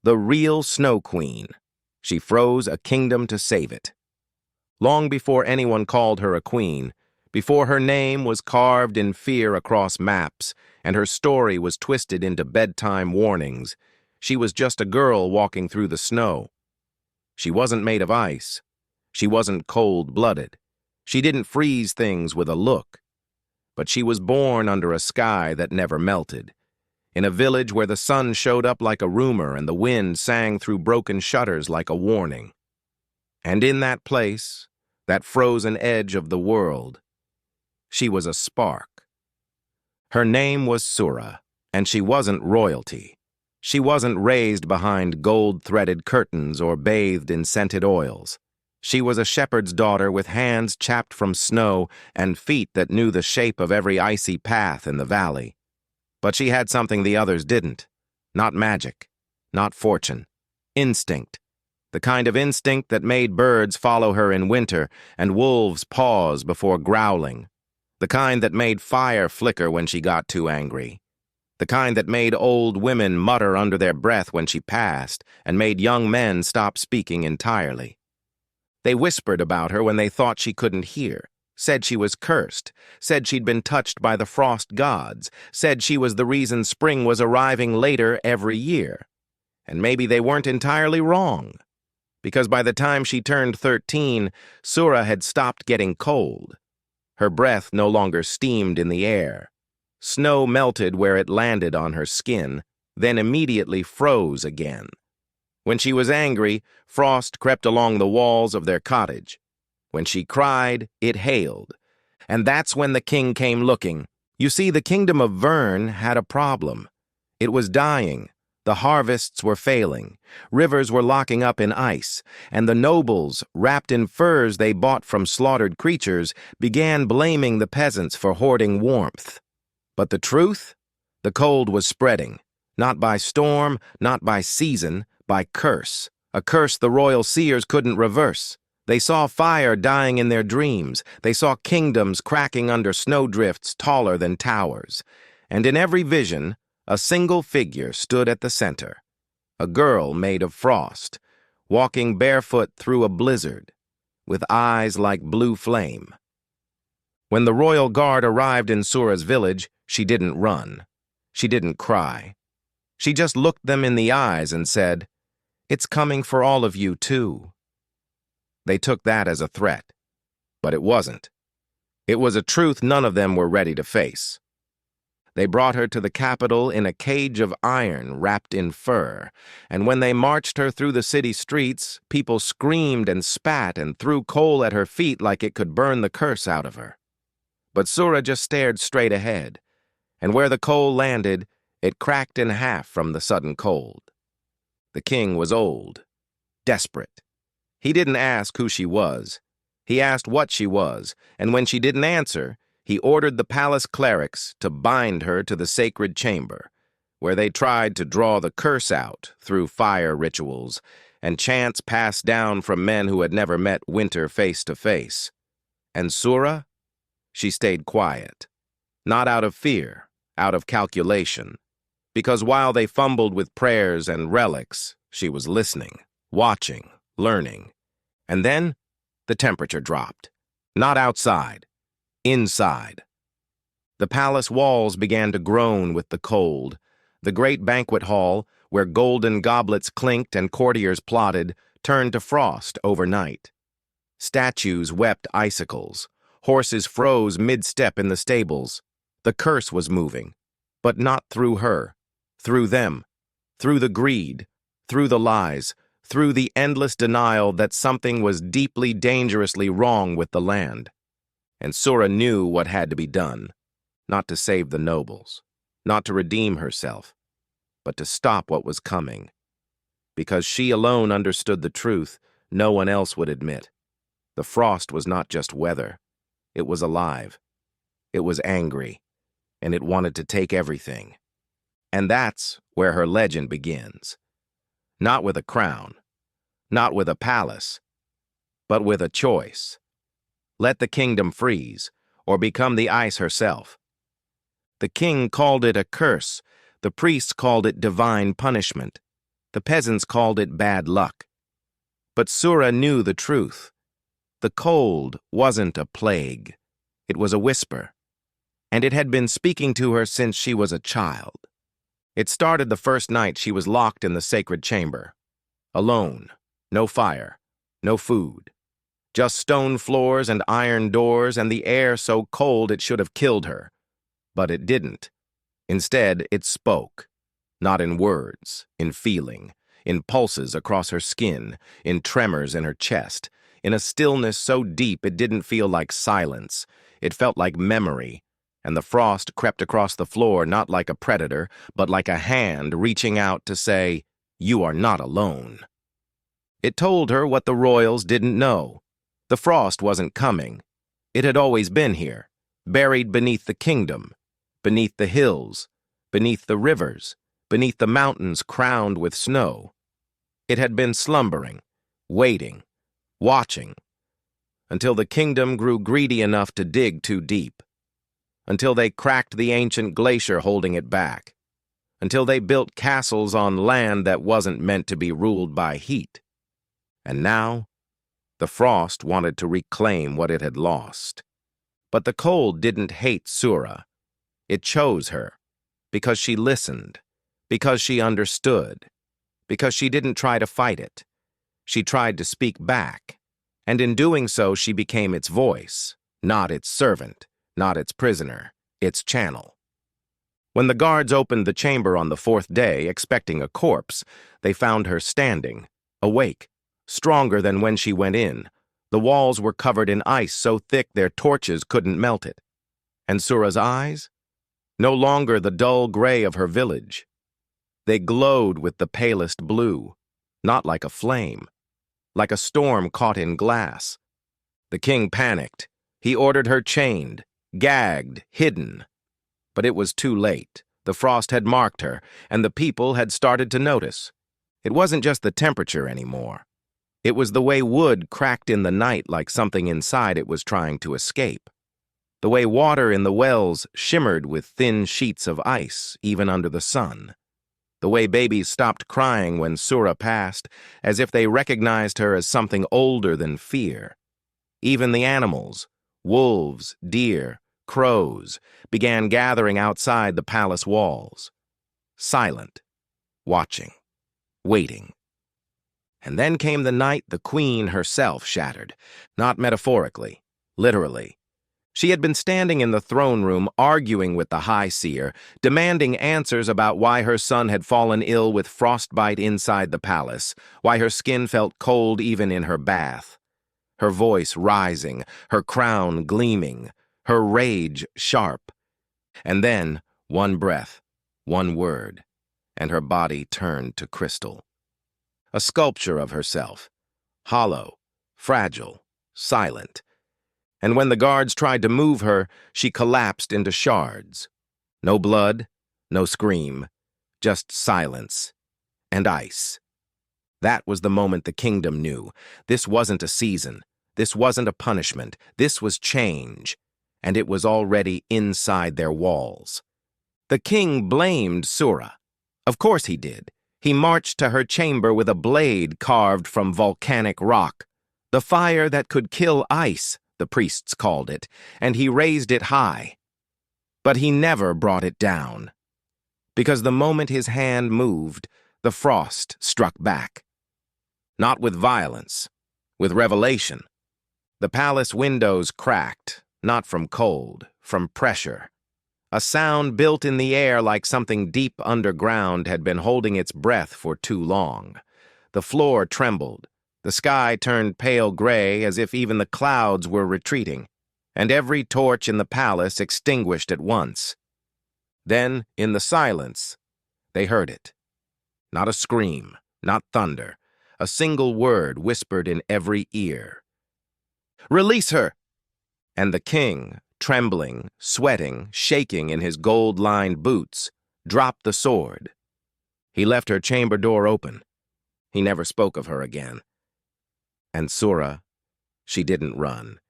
the real Snow Queen. She froze a kingdom to save it. Long before anyone called her a queen, before her name was carved in fear across maps and her story was twisted into bedtime warnings, she was just a girl walking through the snow. She wasn't made of ice. She wasn't cold-blooded. She didn't freeze things with a look. But she was born under a sky that never melted, in a village where the sun showed up like a rumor and the wind sang through broken shutters like a warning. And in that place, that frozen edge of the world, she was a spark. Her name was Sura, and she wasn't royalty. She wasn't raised behind gold-threaded curtains or bathed in scented oils. She was a shepherd's daughter with hands chapped from snow and feet that knew the shape of every icy path in the valley. But she had something the others didn't. Not magic, not fortune. Instinct. The kind of instinct that made birds follow her in winter and wolves pause before growling. The kind that made fire flicker when she got too angry. The kind that made old women mutter under their breath when she passed and made young men stop speaking entirely. They whispered about her when they thought she couldn't hear, said she was cursed, said she'd been touched by the frost gods, said she was the reason spring was arriving later every year. And maybe they weren't entirely wrong, because by the time she turned 13, Sura had stopped getting cold. Her breath no longer steamed in the air. Snow melted where it landed on her skin, then immediately froze again. When she was angry, frost crept along the walls of their cottage. When she cried, it hailed. And that's when the king came looking. You see, the kingdom of Vern had a problem. It was dying. The harvests were failing. Rivers were locking up in ice. And the nobles, wrapped in furs they bought from slaughtered creatures, began blaming the peasants for hoarding warmth. But the truth? The cold was spreading. Not by storm, not by season, by curse. A curse the royal seers couldn't reverse. They saw fire dying in their dreams. They saw kingdoms cracking under snowdrifts taller than towers. And in every vision, a single figure stood at the center. A girl made of frost, walking barefoot through a blizzard, with eyes like blue flame. When the royal guard arrived in Sura's village, she didn't run. She didn't cry. She just looked them in the eyes and said, "It's coming for all of you, too." They took that as a threat, but it wasn't. It was a truth none of them were ready to face. They brought her to the capital in a cage of iron wrapped in fur, and when they marched her through the city streets, people screamed and spat and threw coal at her feet like it could burn the curse out of her. But Sura just stared straight ahead, and where the coal landed, it cracked in half from the sudden cold. The king was old, desperate. He didn't ask who she was. He asked what she was, and when she didn't answer, he ordered the palace clerics to bind her to the sacred chamber, where they tried to draw the curse out through fire rituals and chants passed down from men who had never met winter face to face. And Sura? She stayed quiet, not out of fear, out of calculation, because while they fumbled with prayers and relics, she was listening, watching, learning. And then the temperature dropped. Not outside, inside. The palace walls began to groan with the cold. The great banquet hall, where golden goblets clinked and courtiers plotted, turned to frost overnight. Statues wept icicles. Horses froze mid-step in the stables. The curse was moving, but not through her, through them, through the greed, through the lies, through the endless denial that something was deeply, dangerously wrong with the land. And Sura knew what had to be done, not to save the nobles, not to redeem herself, but to stop what was coming. Because she alone understood the truth no one else would admit. The frost was not just weather. It was alive. It was angry, and it wanted to take everything. And that's where her legend begins. Not with a crown, not with a palace, but with a choice. Let the kingdom freeze, or become the ice herself. The king called it a curse. The priests called it divine punishment. The peasants called it bad luck. But Sura knew the truth. The cold wasn't a plague. It was a whisper, and it had been speaking to her since she was a child. It started the first night she was locked in the sacred chamber. Alone, no fire, no food. Just stone floors and iron doors and the air so cold it should have killed her. But it didn't. Instead, it spoke. Not in words, in feeling, in pulses across her skin, in tremors in her chest, in a stillness so deep it didn't feel like silence. It felt like memory, and the frost crept across the floor not like a predator, but like a hand reaching out to say, "You are not alone." It told her what the royals didn't know. The frost wasn't coming. It had always been here, buried beneath the kingdom, beneath the hills, beneath the rivers, beneath the mountains crowned with snow. It had been slumbering, waiting, watching, until the kingdom grew greedy enough to dig too deep, until they cracked the ancient glacier holding it back, until they built castles on land that wasn't meant to be ruled by heat. And now, the frost wanted to reclaim what it had lost. But the cold didn't hate Sura. It chose her, because she listened, because she understood, because she didn't try to fight it. She tried to speak back, and in doing so she became its voice, not its servant, not its prisoner, its channel. When the guards opened the chamber on the fourth day, expecting a corpse, they found her standing, awake, stronger than when she went in. The walls were covered in ice so thick their torches couldn't melt it. And Sura's eyes? No longer the dull gray of her village. They glowed with the palest blue, not like a flame, like a storm caught in glass. The king panicked. He ordered her chained, gagged, hidden. But it was too late. The frost had marked her, and the people had started to notice. It wasn't just the temperature anymore. It was the way wood cracked in the night like something inside it was trying to escape. The way water in the wells shimmered with thin sheets of ice, even under the sun. The way babies stopped crying when Sura passed, as if they recognized her as something older than fear. Even the animals, wolves, deer, crows, began gathering outside the palace walls. Silent, watching, waiting. And then came the night the queen herself shattered, not metaphorically, literally. She had been standing in the throne room arguing with the high seer, demanding answers about why her son had fallen ill with frostbite inside the palace, why her skin felt cold even in her bath. Her voice rising, her crown gleaming, her rage sharp. And then, one breath, one word, and her body turned to crystal. A sculpture of herself, hollow, fragile, silent. And when the guards tried to move her, she collapsed into shards. No blood, no scream, just silence and ice. That was the moment the kingdom knew. This wasn't a season. This wasn't a punishment. This was change. And it was already inside their walls. The king blamed Sura. Of course he did. He marched to her chamber with a blade carved from volcanic rock. The fire that could kill ice, the priests called it, and he raised it high. But he never brought it down. Because the moment his hand moved, the frost struck back. Not with violence, with revelation. The palace windows cracked, not from cold, from pressure. A sound built in the air like something deep underground had been holding its breath for too long. The floor trembled. The sky turned pale gray as if even the clouds were retreating, and every torch in the palace extinguished at once. Then, in the silence, they heard it. Not a scream, not thunder, a single word whispered in every ear. "Release her!" And the king, trembling, sweating, shaking in his gold-lined boots, dropped the sword. He left her chamber door open. He never spoke of her again. And Sura, she didn't run.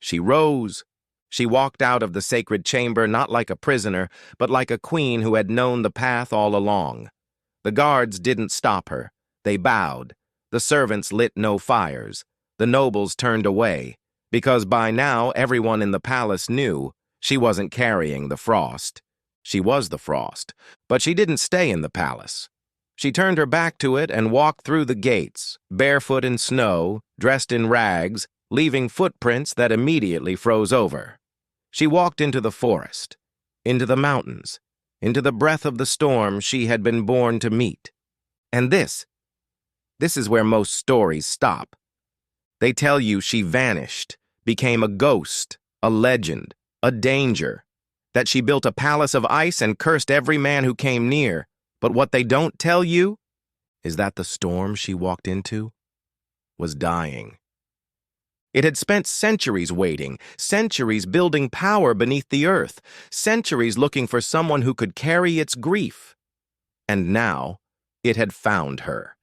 She rose. She walked out of the sacred chamber not like a prisoner, but like a queen who had known the path all along. The guards didn't stop her. They bowed. The servants lit no fires. The nobles turned away, because by now everyone in the palace knew she wasn't carrying the frost. She was the frost, but she didn't stay in the palace. She turned her back to it and walked through the gates, barefoot in snow, dressed in rags, leaving footprints that immediately froze over. She walked into the forest, into the mountains, into the breath of the storm she had been born to meet. And this is where most stories stop. They tell you she vanished, became a ghost, a legend, a danger, that she built a palace of ice and cursed every man who came near. But what they don't tell you is that the storm she walked into was dying. It had spent centuries waiting, centuries building power beneath the earth, centuries looking for someone who could carry its grief. And now it had found her,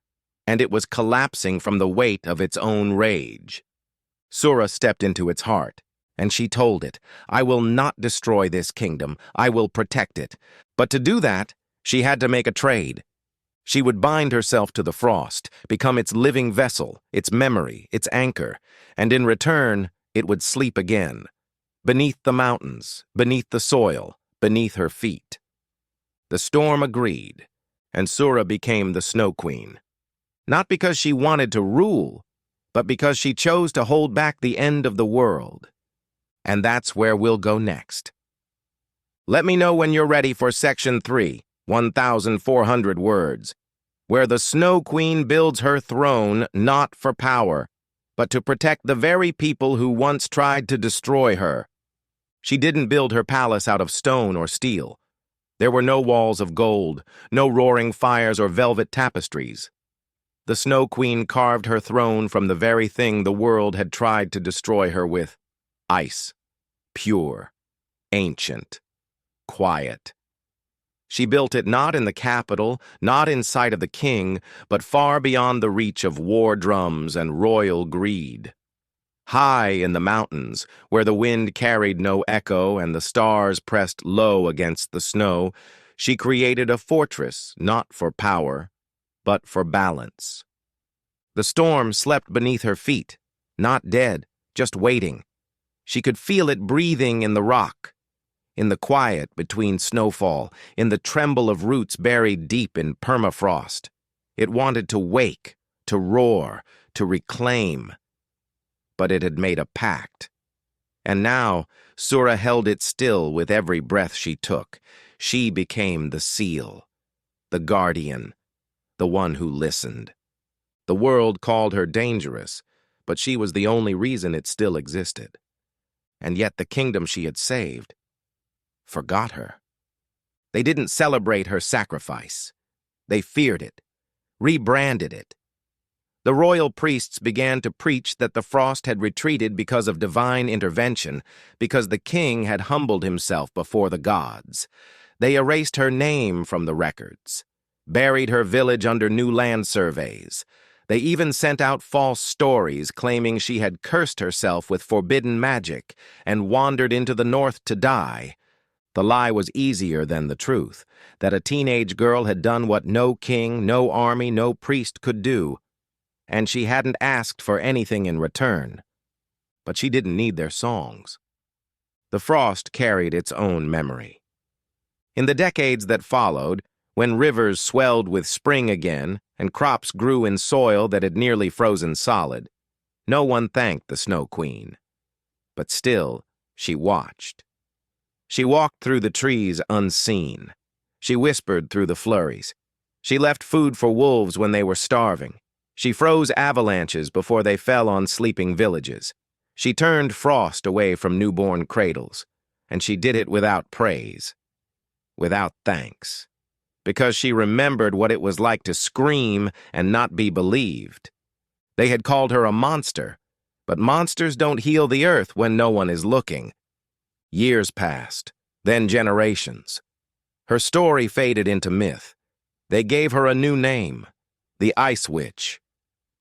and it was collapsing from the weight of its own rage. Sura stepped into its heart, and she told it, "I will not destroy this kingdom. I will protect it." But to do that, she had to make a trade. She would bind herself to the frost, become its living vessel, its memory, its anchor, and in return, it would sleep again, beneath the mountains, beneath the soil, beneath her feet. The storm agreed, and Sura became the Snow Queen. Not because she wanted to rule, but because she chose to hold back the end of the world. And that's where we'll go next. Let me know when you're ready for Section 3, 1,400 words, where the Snow Queen builds her throne not for power, but to protect the very people who once tried to destroy her. She didn't build her palace out of stone or steel. There were no walls of gold, no roaring fires or velvet tapestries. The Snow Queen carved her throne from the very thing the world had tried to destroy her with: ice, pure, ancient, quiet. She built it not in the capital, not in sight of the king, but far beyond the reach of war drums and royal greed. High in the mountains, where the wind carried no echo and the stars pressed low against the snow, she created a fortress not for power, but for balance. The storm slept beneath her feet, not dead, just waiting. She could feel it breathing in the rock, in the quiet between snowfall, in the tremble of roots buried deep in permafrost. It wanted to wake, to roar, to reclaim. But it had made a pact. And now, Sura held it still with every breath she took. She became the seal, the guardian, the one who listened. The world called her dangerous, but she was the only reason it still existed. And yet the kingdom she had saved forgot her. They didn't celebrate her sacrifice. They feared it, rebranded it. The royal priests began to preach that the frost had retreated because of divine intervention, because the king had humbled himself before the gods. They erased her name from the records, buried her village under new land surveys. They even sent out false stories claiming she had cursed herself with forbidden magic and wandered into the north to die. The lie was easier than the truth, that a teenage girl had done what no king, no army, no priest could do, and she hadn't asked for anything in return. But she didn't need their songs. The frost carried its own memory. In the decades that followed, when rivers swelled with spring again and crops grew in soil that had nearly frozen solid, no one thanked the Snow Queen. But still, she watched. She walked through the trees unseen. She whispered through the flurries. She left food for wolves when they were starving. She froze avalanches before they fell on sleeping villages. She turned frost away from newborn cradles, and she did it without praise, without thanks, because she remembered what it was like to scream and not be believed. They had called her a monster, but monsters don't heal the earth when no one is looking. Years passed, then generations. Her story faded into myth. They gave her a new name, the Ice Witch.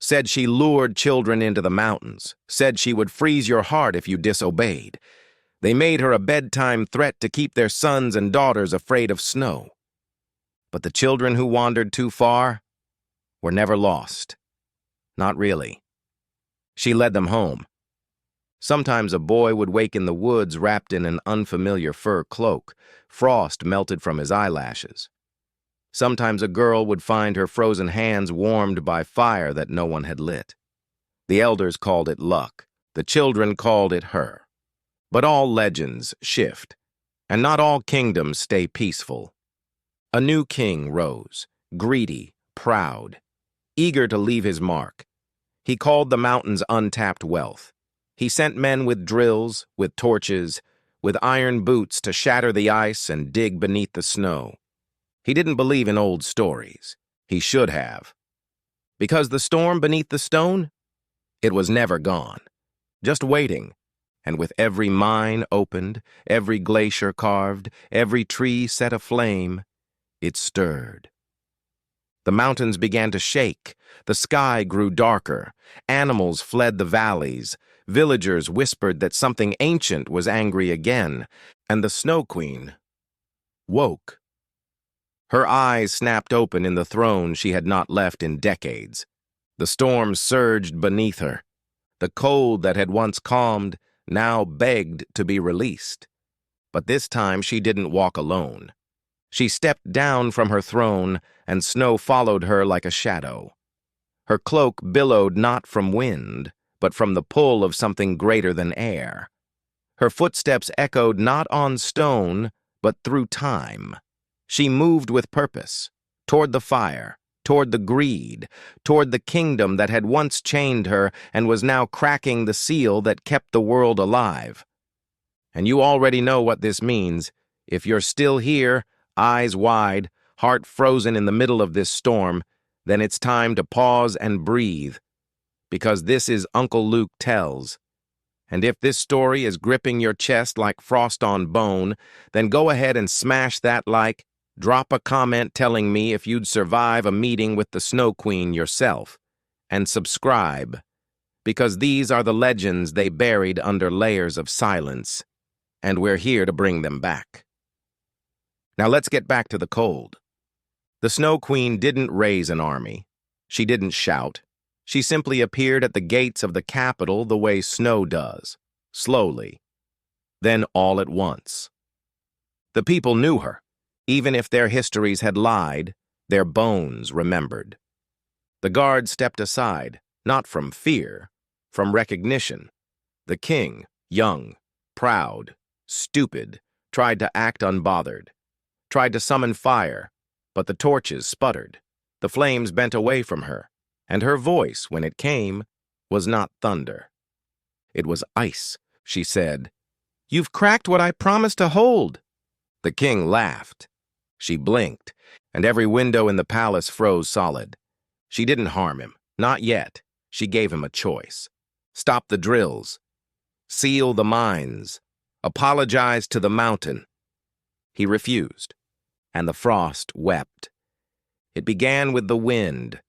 Said she lured children into the mountains, said she would freeze your heart if you disobeyed. They made her a bedtime threat to keep their sons and daughters afraid of snow. But the children who wandered too far were never lost. Not really. She led them home. Sometimes a boy would wake in the woods wrapped in an unfamiliar fur cloak, frost melted from his eyelashes. Sometimes a girl would find her frozen hands warmed by fire that no one had lit. The elders called it luck. The children called it her. But all legends shift, and not all kingdoms stay peaceful. A new king rose, greedy, proud, eager to leave his mark. He called the mountains untapped wealth. He sent men with drills, with torches, with iron boots to shatter the ice and dig beneath the snow. He didn't believe in old stories. He should have. Because the storm beneath the stone, it was never gone, just waiting. And with every mine opened, every glacier carved, every tree set aflame, it stirred. The mountains began to shake, the sky grew darker, animals fled the valleys, villagers whispered that something ancient was angry again, and the Snow Queen woke. Her eyes snapped open in the throne she had not left in decades. The storm surged beneath her. The cold that had once calmed now begged to be released. But this time she didn't walk alone. She stepped down from her throne, and snow followed her like a shadow. Her cloak billowed not from wind, but from the pull of something greater than air. Her footsteps echoed not on stone, but through time. She moved with purpose, toward the fire, toward the greed, toward the kingdom that had once chained her and was now cracking the seal that kept the world alive. And you already know what this means. If you're still here, eyes wide, heart frozen in the middle of this storm, then it's time to pause and breathe, because this is Uncle Luke Tells. And if this story is gripping your chest like frost on bone, then go ahead and smash that like, drop a comment telling me if you'd survive a meeting with the Snow Queen yourself, and subscribe, because these are the legends they buried under layers of silence, and we're here to bring them back. Now let's get back to the cold. The Snow Queen didn't raise an army. She didn't shout. She simply appeared at the gates of the capital the way snow does, slowly, then all at once. The people knew her. Even if their histories had lied, their bones remembered. The guards stepped aside, not from fear, from recognition. The king, young, proud, stupid, tried to act unbothered. Tried to summon fire, but the torches sputtered. The flames bent away from her, and her voice, when it came, was not thunder. It was ice, she said. "You've cracked what I promised to hold." The king laughed. She blinked, and every window in the palace froze solid. She didn't harm him, not yet. She gave him a choice. Stop the drills. Seal the mines. Apologize to the mountain. He refused. And the frost wept. It began with the wind,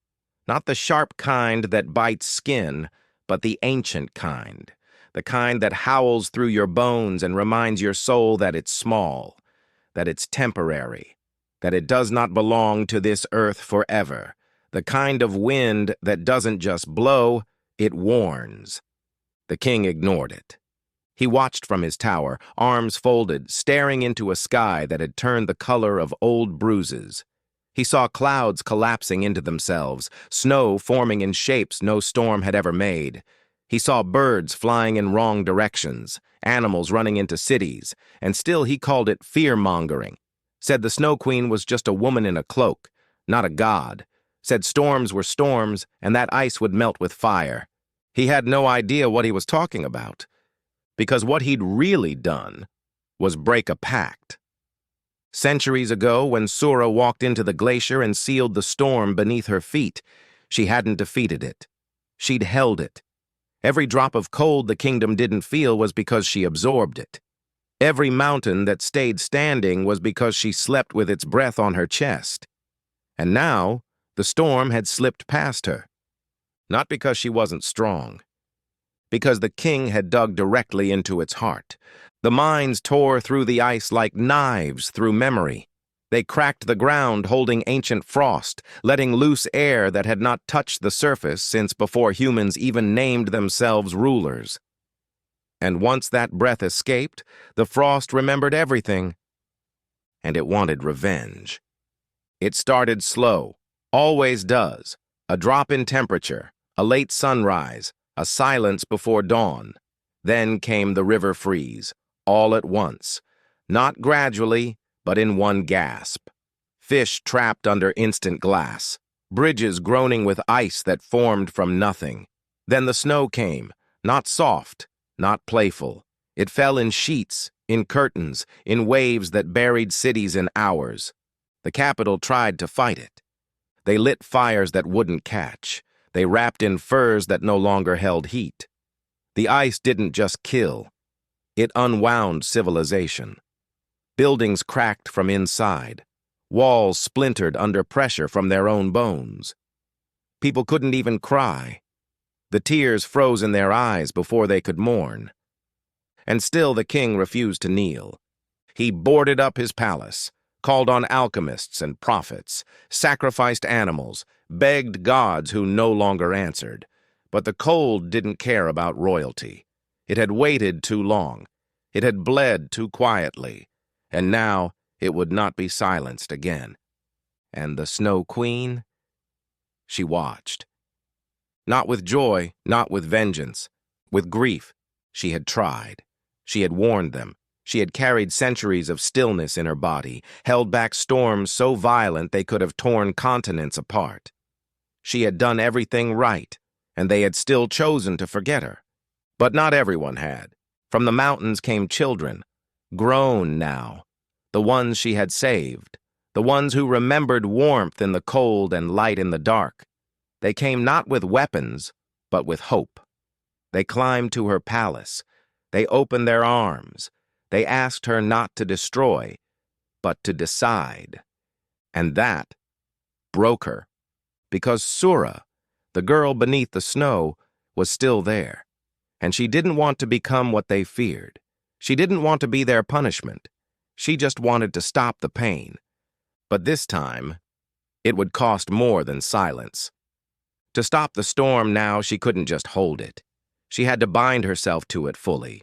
not the sharp kind that bites skin, but the ancient kind, the kind that howls through your bones and reminds your soul that it's small, that it's temporary, that it does not belong to this earth forever, the kind of wind that doesn't just blow, it warns. The king ignored it. He watched from his tower, arms folded, staring into a sky that had turned the color of old bruises. He saw clouds collapsing into themselves, snow forming in shapes no storm had ever made. He saw birds flying in wrong directions, animals running into cities, and still he called it fear-mongering. Said the Snow Queen was just a woman in a cloak, not a god. Said storms were storms, and that ice would melt with fire. He had no idea what he was talking about, because what he'd really done was break a pact. Centuries ago, when Sura walked into the glacier and sealed the storm beneath her feet, she hadn't defeated it. She'd held it. Every drop of cold the kingdom didn't feel was because she absorbed it. Every mountain that stayed standing was because she slept with its breath on her chest. And now, the storm had slipped past her. Not because she wasn't strong, because the king had dug directly into its heart. The mines tore through the ice like knives through memory. They cracked the ground holding ancient frost, letting loose air that had not touched the surface since before humans even named themselves rulers. And once that breath escaped, the frost remembered everything, and it wanted revenge. It started slow, always does, a drop in temperature, a late sunrise, a silence before dawn. Then came the river freeze, all at once, not gradually, but in one gasp. Fish trapped under instant glass, bridges groaning with ice that formed from nothing. Then the snow came, not soft, not playful. It fell in sheets, in curtains, in waves that buried cities in hours. The capital tried to fight it. They lit fires that wouldn't catch. They wrapped in furs that no longer held heat. The ice didn't just kill. It unwound civilization. Buildings cracked from inside. Walls splintered under pressure from their own bones. People couldn't even cry. The tears froze in their eyes before they could mourn. And still the king refused to kneel. He boarded up his palace, called on alchemists and prophets, sacrificed animals, begged gods who no longer answered. But the cold didn't care about royalty. It had waited too long. It had bled too quietly. And now it would not be silenced again. And the Snow Queen? She watched. Not with joy, not with vengeance. With grief. She had tried. She had warned them. She had carried centuries of stillness in her body, held back storms so violent they could have torn continents apart. She had done everything right, and they had still chosen to forget her. But not everyone had. From the mountains came children, grown now, the ones she had saved, the ones who remembered warmth in the cold and light in the dark. They came not with weapons, but with hope. They climbed to her palace. They opened their arms. They asked her not to destroy, but to decide. And that broke her, because Sura, the girl beneath the snow, was still there. And she didn't want to become what they feared. She didn't want to be their punishment. She just wanted to stop the pain. But this time, it would cost more than silence. To stop the storm now, she couldn't just hold it. She had to bind herself to it fully.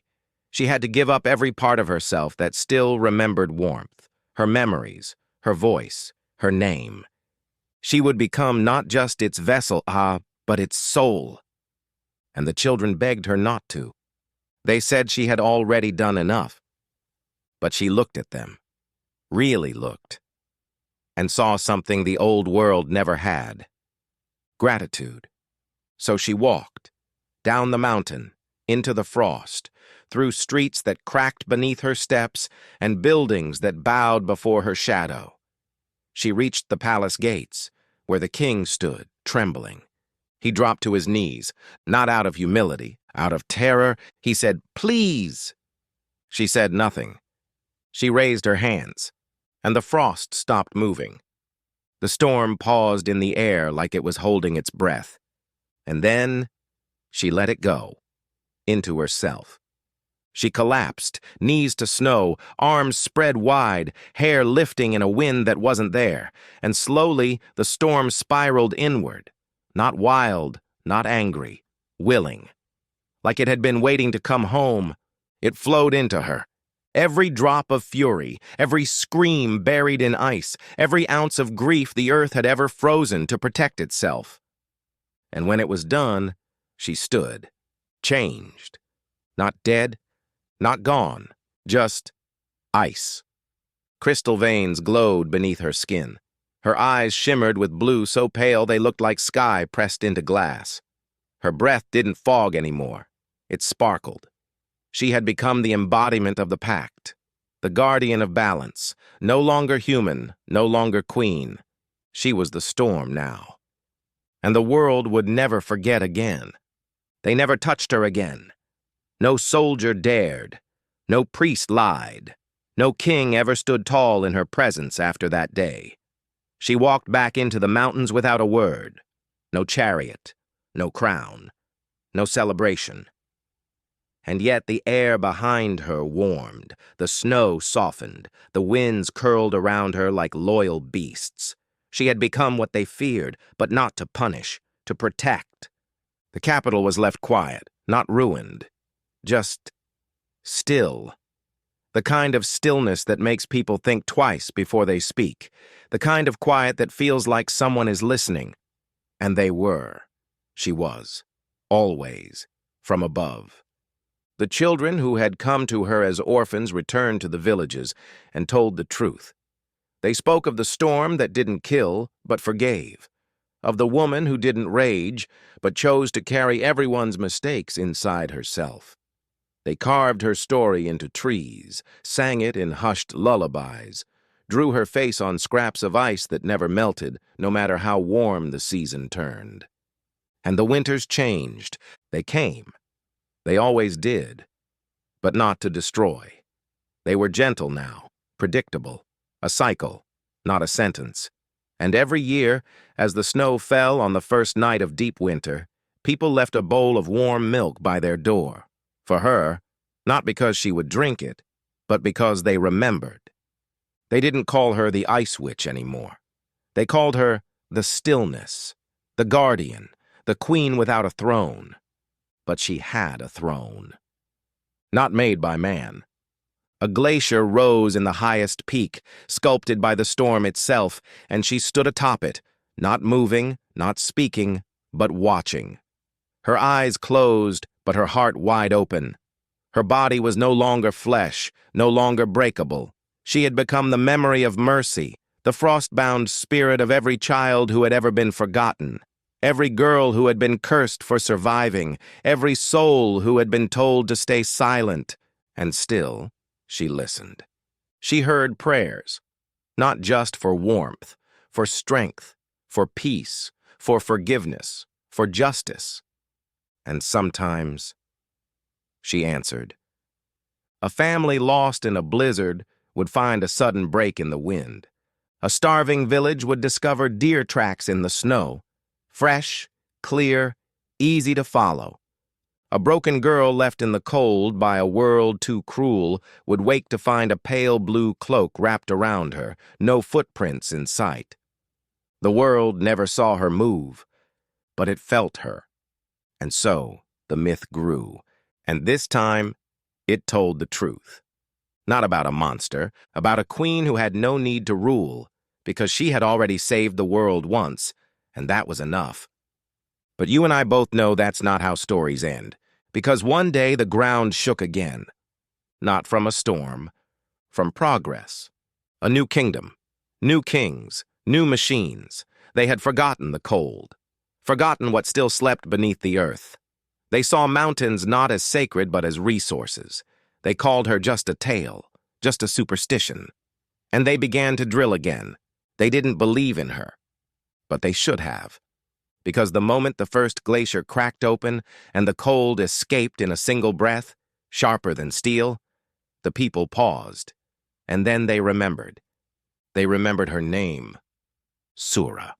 She had to give up every part of herself that still remembered warmth, her memories, her voice, her name. She would become not just its vessel, but its soul. And the children begged her not to. They said she had already done enough. But she looked at them, really looked, and saw something the old world never had: gratitude. So she walked, down the mountain, into the frost, through streets that cracked beneath her steps and buildings that bowed before her shadow. She reached the palace gates, where the king stood, trembling. He dropped to his knees, not out of humility, out of terror. He said, "Please." She said nothing. She raised her hands, and the frost stopped moving. The storm paused in the air like it was holding its breath. And then she let it go, into herself. She collapsed, knees to snow, arms spread wide, hair lifting in a wind that wasn't there, and slowly the storm spiraled inward. Not wild, not angry, willing. Like it had been waiting to come home, it flowed into her. Every drop of fury, every scream buried in ice, every ounce of grief the earth had ever frozen to protect itself. And when it was done, she stood, changed. Not dead, not gone, just ice. Crystal veins glowed beneath her skin. Her eyes shimmered with blue so pale they looked like sky pressed into glass. Her breath didn't fog anymore. It sparkled. She had become the embodiment of the pact, the guardian of balance, no longer human, no longer queen. She was the storm now. And the world would never forget again. They never touched her again. No soldier dared. No priest lied. No king ever stood tall in her presence after that day. She walked back into the mountains without a word. No chariot, no crown, no celebration. And yet the air behind her warmed, the snow softened, the winds curled around her like loyal beasts. She had become what they feared, but not to punish, to protect. The capital was left quiet, not ruined, just still. The kind of stillness that makes people think twice before they speak. The kind of quiet that feels like someone is listening. And they were. She was. Always. From above. The children who had come to her as orphans returned to the villages and told the truth. They spoke of the storm that didn't kill, but forgave. Of the woman who didn't rage, but chose to carry everyone's mistakes inside herself. They carved her story into trees, sang it in hushed lullabies, drew her face on scraps of ice that never melted, no matter how warm the season turned. And the winters changed. They came. They always did. But not to destroy. They were gentle now, predictable, a cycle, not a sentence. And every year, as the snow fell on the first night of deep winter, people left a bowl of warm milk by their door. For her, not because she would drink it, but because they remembered. They didn't call her the Ice Witch anymore. They called her the Stillness, the Guardian, the Queen without a throne. But she had a throne. Not made by man. A glacier rose in the highest peak, sculpted by the storm itself, and she stood atop it, not moving, not speaking, but watching. Her eyes closed, but her heart wide open. Her body was no longer flesh, no longer breakable. She had become the memory of mercy, the frost-bound spirit of every child who had ever been forgotten, every girl who had been cursed for surviving, every soul who had been told to stay silent. And still, she listened. She heard prayers, not just for warmth, for strength, for peace, for forgiveness, for justice. And sometimes, she answered. A family lost in a blizzard would find a sudden break in the wind. A starving village would discover deer tracks in the snow, fresh, clear, easy to follow. A broken girl left in the cold by a world too cruel would wake to find a pale blue cloak wrapped around her, no footprints in sight. The world never saw her move, but it felt her. And so the myth grew, and this time it told the truth. Not about a monster, about a queen who had no need to rule, because she had already saved the world once, and that was enough. But you and I both know that's not how stories end, because one day the ground shook again. Not from a storm, from progress. A new kingdom, new kings, new machines. They had forgotten the cold, forgotten what still slept beneath the earth. They saw mountains not as sacred but as resources. They called her just a tale, just a superstition. And they began to drill again. They didn't believe in her. But they should have. Because the moment the first glacier cracked open and the cold escaped in a single breath, sharper than steel, the people paused. And then they remembered. They remembered her name, Sura.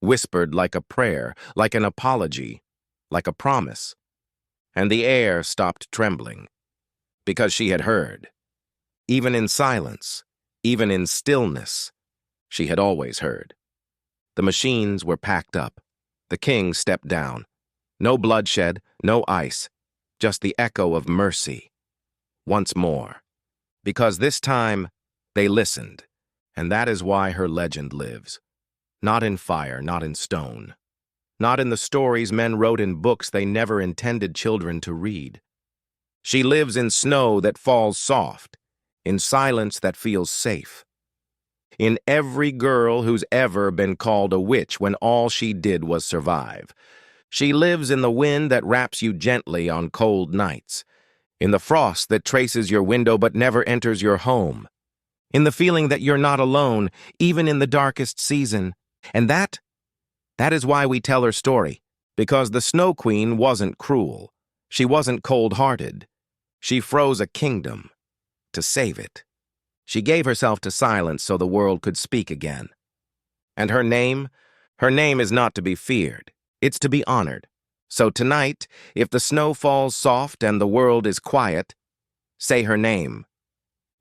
Whispered like a prayer, like an apology, like a promise. And the air stopped trembling. Because she had heard. Even in silence, even in stillness, she had always heard. The machines were packed up. The king stepped down. No bloodshed, no ice, just the echo of mercy. Once more. Because this time, they listened, and that is why her legend lives. Not in fire, not in stone. Not in the stories men wrote in books they never intended children to read. She lives in snow that falls soft, in silence that feels safe. In every girl who's ever been called a witch when all she did was survive. She lives in the wind that wraps you gently on cold nights, in the frost that traces your window but never enters your home, in the feeling that you're not alone, even in the darkest season. And that is why we tell her story, because the Snow Queen wasn't cruel. She wasn't cold-hearted. She froze a kingdom to save it. She gave herself to silence so the world could speak again. And her name is not to be feared. It's to be honored. So tonight, if the snow falls soft and the world is quiet, say her name,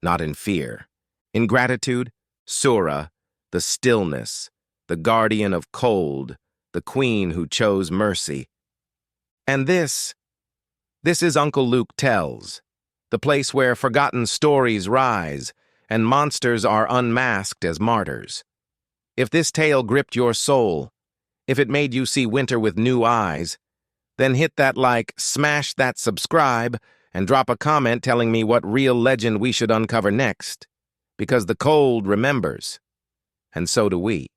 not in fear. In gratitude, Sura, the stillness, the guardian of cold, the queen who chose mercy. And this is Uncle Luke Tells, the place where forgotten stories rise and monsters are unmasked as martyrs. If this tale gripped your soul, if it made you see winter with new eyes, then hit that like, smash that subscribe, and drop a comment telling me what real legend we should uncover next. Because the cold remembers, and so do we.